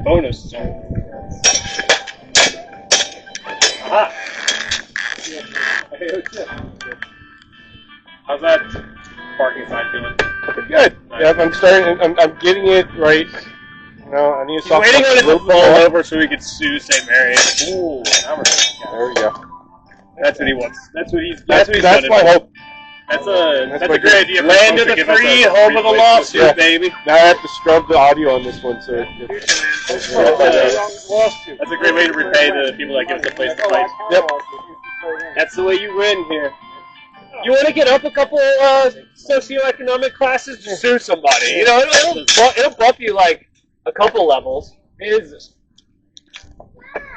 bonus zone. Aha! How's that parking sign feeling? Pretty good. Nice. Yep, I'm starting. I'm getting it right. You know, I need to. He's waiting on it to fall over so we could sue St. Mary's. Ooh, now we're there we go. That's what he wants. That's what he's. That's my hope. That's a great idea. Land of the free, home of the lawsuit, baby. Now I have to scrub the audio on this one, so that's a great way to repay the people that give us a place to fight. Yep. That's the way you win here. You want to get up a couple socioeconomic classes, just sue somebody. You know, it'll bump you like a couple levels. Is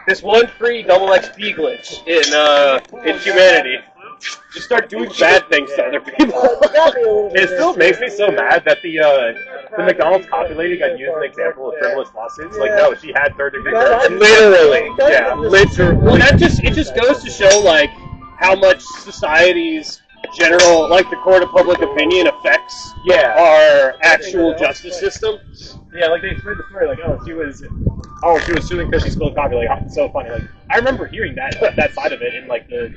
this one free double XP glitch in humanity? Just start doing bad things to other people. It still makes me so mad that the McDonald's copy lady got used as an example of frivolous lawsuits. Like, no, she had third-degree murder. Literally. Yeah, literally. Well, it just goes to show, like, how much society's general, like, the court of public opinion affects our actual justice system. Yeah, like, they explained the story, like, she was suing because she spilled coffee. Like, it's so funny. Like, I remember hearing that side of it in, like, the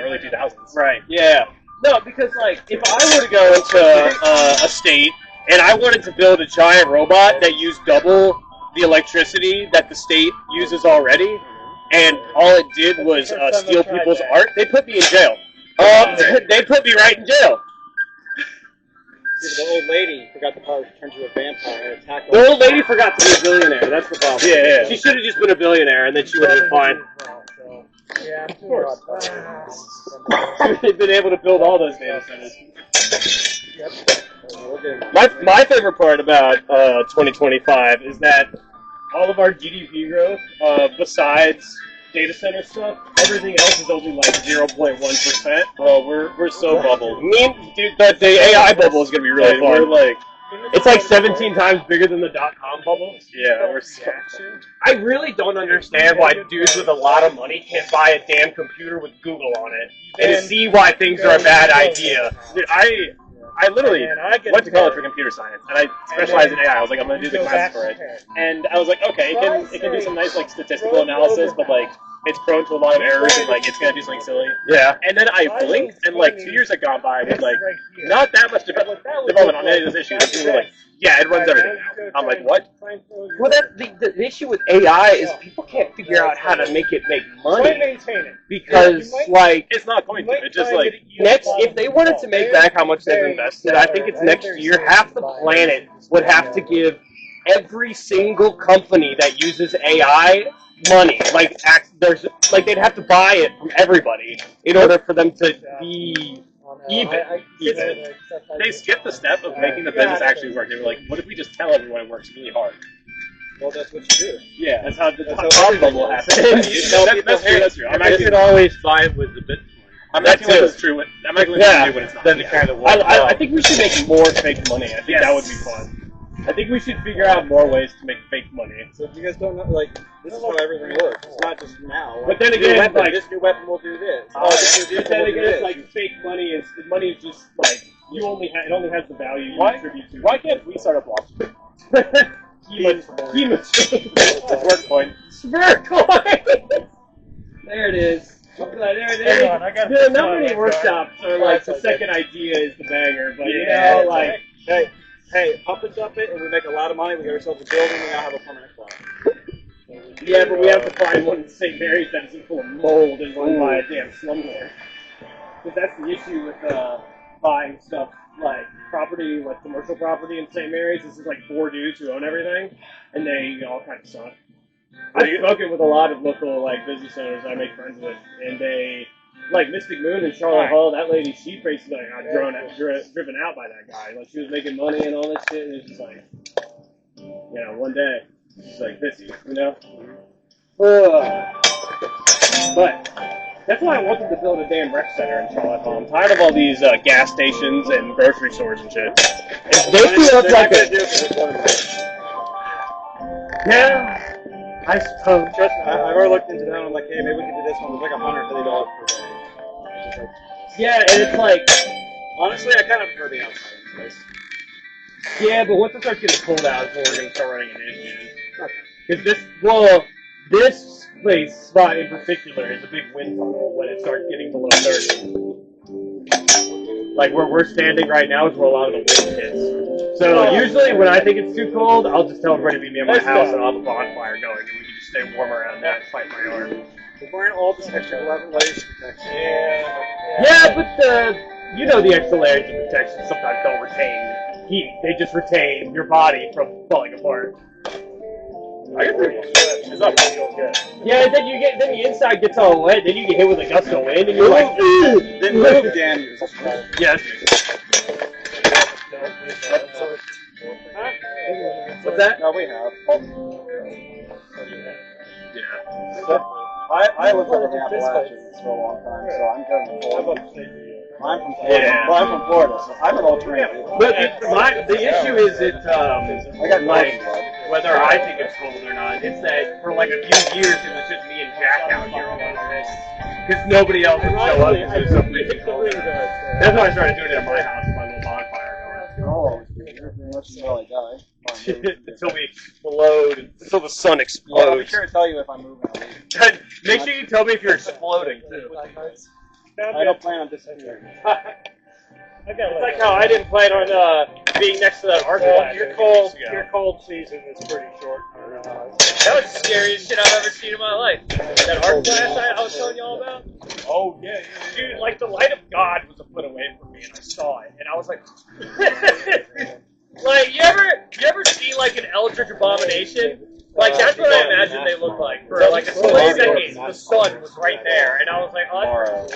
early 2000s. Right. Yeah. No, because like if I were to go into a state and I wanted to build a giant robot that used double the electricity that the state uses already, and all it did was steal people's art, they put me in jail. They put me right in jail. The old lady forgot the power to turn to a vampire and attack. The old lady forgot to be a billionaire. That's the problem. Yeah. She should have just been a billionaire, and then she would have been fine. Yeah, of course. They've been able to build all those data centers. My favorite part about 2025 is that all of our GDP growth, besides data center stuff, everything else is only like 0.1%. Oh, we're so bubbled. Dude, the AI bubble is gonna be really fun. We're like. It's like 17 times bigger than the .com bubble. Yeah, we're so I really don't understand why dudes with a lot of money can't buy a damn computer with Google on it and see why things are a bad idea. Dude, I literally went to college for computer science, and I specialized in AI. I was like, I'm going to do the class for it. And I was like, okay, it can do some nice like statistical analysis, but like it's prone to a lot of errors, and like it's going to do something silly. Yeah. And then I blinked, and like 2 years had gone by with like not that much development on any of those issues. And people were like, yeah, it runs everything now. I'm like, what? Well, the issue with AI is people can't figure out how to make it make money. Because, like, it's not going to. It's just like if they wanted to make back how much they've invested, I think it's next year, half the planet would have to give every single company that uses AI money. Like, they'd have to buy it from everybody in order for them to be even. They skipped the step of making the business actually work. They were like, what if we just tell everyone it works really hard? Well, that's what you do. Yeah, that's how the top bubble happens. That's true. I'm actually always fine with the Bitcoin. I'm acting like it's true. I'm acting like it's true when it's not. Then it kind of I think we should make more fake money. I think that would be fun. I think we should figure out more ways to make fake money. So if you guys don't know, like, this is how everything works. It's not just now. But then again, like, this new weapon will do this. But then again, it's like fake money is just like it only has the value you attribute to. Why can't we start a blockchain? HEMA. Smirkcoin. Smirkcoin. There it is. There it is. The number workshops are like the second idea is the banger, but you know, like. Hey, pump and dump it, and we make a lot of money. We get ourselves a building, we now have a permanent club. Yeah, but we have to find one in St. Mary's that isn't full of mold and run by a damn slumlord. Because that's the issue with buying stuff like property, like commercial property in St. Mary's. This is like 4 dudes who own everything, and they all kind of suck. I've spoken with a lot of local like business owners I make friends with, and they. Like Mystic Moon and Charlotte Hall, that lady, she basically got driven out by that guy. Like she was making money and all this shit, and it's just like, you know, one day, she's like pissy, you know. But that's why I wanted to build a damn rec center in Charlotte Hall. I'm tired of all these gas stations and grocery stores and shit. They feel like yeah. I suppose. Trust me, I've already looked into that. I'm like, hey, maybe we can do this one. It's like $150 per day. Like, yeah, and it's like, honestly, I kind of prefer the outside place. Yeah, but once it starts getting pulled out, is when we're going to start running into issues. Because this spot in particular is a big wind tunnel when it starts getting below 30. Like where we're standing right now is where a lot of the wind hits. So usually when I think it's too cold, I'll just tell everybody to meet me at my house and I'll have a bonfire going and we can just stay warm around that and fight my arm. We're wearing all this extra 11 layers of protection. Yeah, but the extra layers of protection sometimes don't retain heat. They just retain your body from falling apart. I get pretty much that. It's not feels good. Yeah, then the inside gets all wet, then you get hit with a gust of wind, and you're like, ugh! Then move, Dan. Yes. What's that? No, we have. Yeah. I lived in the Appalachians for a long time, so I'm kind of Florida. I'm from Florida. Yeah. Well, I'm from Florida, so I'm an alternative. But the issue is that, I got like, blood. whether I think it's cold or not, it's that for like a few years it was just me and Jack out here on this. Because nobody else would show up because it was so freaking cold. That's why I started doing it at my house with my little bonfire going. Oh, pretty much until I die. Until we explode. Until the sun Well, I'll be explodes. sure to tell you if I'm moving or leaving. Make sure you tell me if you're exploding too. I don't plan on disappearing. It's like how I didn't plan on being next to that arc flash. Your cold season is pretty short. That was the scariest shit I've ever seen in my life. That arc flash I was telling y'all about. Oh yeah. Dude, like the light of God was a foot away from me, and I saw it, and I was like, like you ever see like an eldritch abomination? Like that's what I imagine they look like. For like a split second, the sun was right there, and I was like, oh.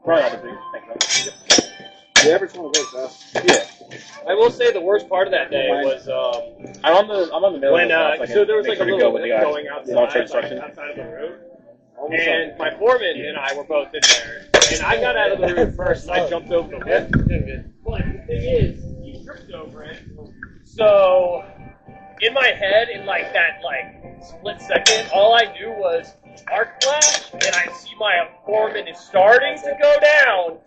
Probably not the biggest thing. The average one of those, Yeah. I will say the worst part of that day was I'm on the middle. when so there was like a little with bit the going outside of the room, and my foreman and I were both in there, and I got out of the room first, and I jumped over the lift. But the thing is, he tripped over it. So in my head, in like that split second, all I knew was arc flash, and I see my foreman is starting to go down.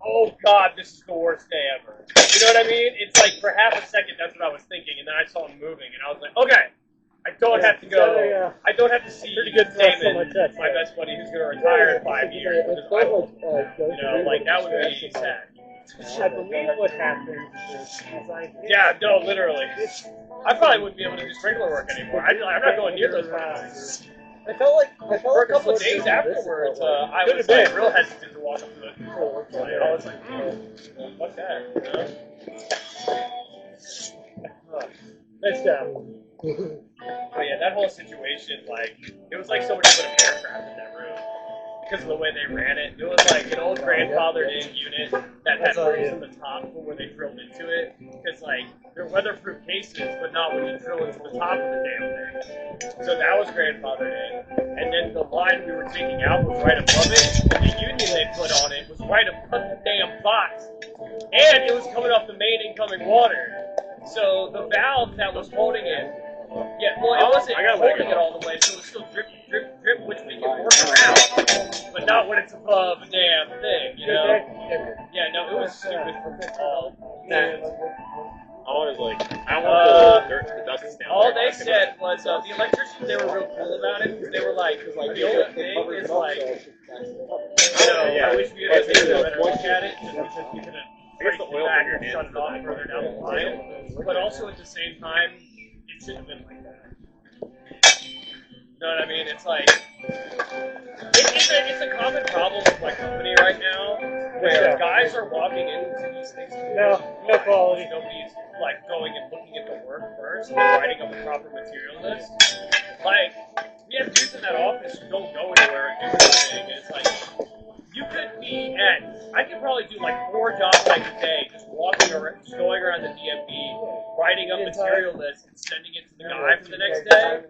Oh God, this is the worst day ever. You know what I mean? It's like for half a second, that's what I was thinking, and then I saw him moving, and I was like, okay, I don't have to go. I don't have to see Damon, my best buddy, who's going to retire in 5 years. Because I will, like that would be sad. I believe what happened is yeah, no, literally. I probably wouldn't be able to do sprinkler work anymore. I'm not going near those guys. For a couple of days afterwards, I was like, real hesitant to walk up to the control. I was like, fuck that, Nice job. But yeah, that whole situation, like, it was like somebody put a aircraft in that room. Because of the way they ran it. It was like an old grandfathered in unit that had rooms in the top where they drilled into it. Because, like, they're weatherproof cases, but not when you drill into the top of the damn thing. So that was grandfathered in. And then the line we were taking out was right above it. And the union they put on it was right above the damn box. And it was coming off the main incoming water. So the valve that was holding it, yeah, well, it wasn't holding it all the way, so it was still drip, drip, drip, which we can work around, but not when it's above a damn thing, you know? Yeah, no, it was stupid for all that. I was like, I want the dirt to dust down. All they said was the electricians, they were real cool about it, because they were like, the only thing is like, I wish we had a better look at it, just because we could have break the back and shut it off further down the line, but also at the same time, it shouldn't have been like that. You know what I mean? It's like, it's a common problem with my company right now, where guys are walking into these things. No quality. Nobody's like going and looking at the work first and writing up a proper material list. Like, we have dudes in that office who don't go anywhere and do anything, and it's like, you could be I could probably do like 4 job sites a day, just walking around, just going around the DMV, writing up material lists and sending it to the guy for the next day,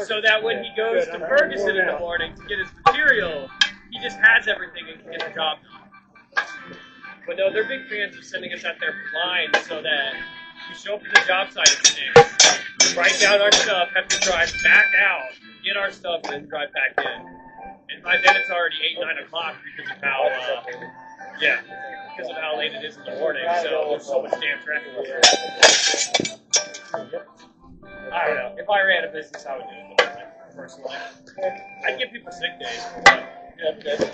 so that when he goes to Ferguson in the morning to get his material, he just has everything and can get the job done. But no, they're big fans of sending us out there blind so that we show up to the job site at 6, write down our stuff, have to drive back out, get our stuff, and then drive back in. And by then it's already 8, 9 o'clock because of Yeah, because of how late it is in the morning, so there's so much damn traffic. I don't know. If I ran a business, I would do it in the morning, personally. I'd give people sick days, but yeah, I'm good.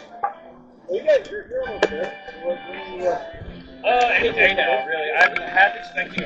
Well, you're almost there. Any day now, really. I'm half expecting